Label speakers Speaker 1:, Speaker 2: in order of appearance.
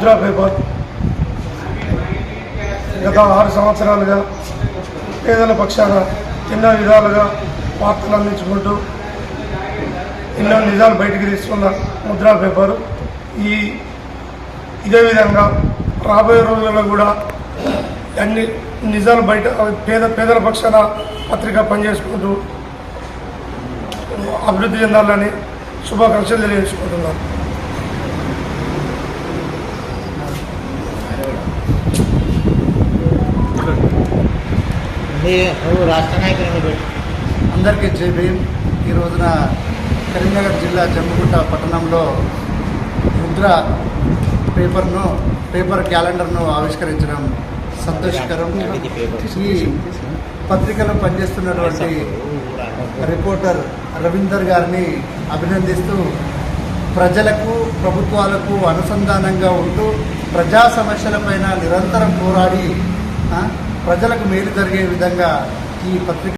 Speaker 1: Mudra paper గత 6 సంవత్సరాలుగా పేదల పక్షాన ఎన్నో విధాలుగా వార్తలు అందించుకుంటూ ఎన్నో నిజాలు బయటికి తీస్తున్న ముద్రా పేపర్ ఇదే విధంగా రాబోయే రోజుల్లో కూడా అన్ని నిజాలు బయట పేదల పక్షాన పత్రిక పనిచేసుకుంటూ అభివృద్ధి చెందాలని శుభాకాంక్షలు తెలియజేసుకుంటున్నాను.
Speaker 2: రాష్ట్ర నాయకులు
Speaker 3: అందరికీ జై భీమ్. ఈ రోజున కరీంనగర్ జిల్లా జమ్మిగుట్ట పట్టణంలో ముద్ర పేపర్ క్యాలెండర్ను ఆవిష్కరించడం సంతోషకరం. ఈ పత్రికలో పనిచేస్తున్నటువంటి రిపోర్టర్ రవీందర్ గారిని అభినందిస్తూ ప్రజలకు ప్రభుత్వాలకు అనుసంధానంగా ఉంటూ ప్రజా సమస్యలపైన నిరంతరం పోరాడి ప్రజలకు మేలు జరిగే విధంగా ఈ పత్రిక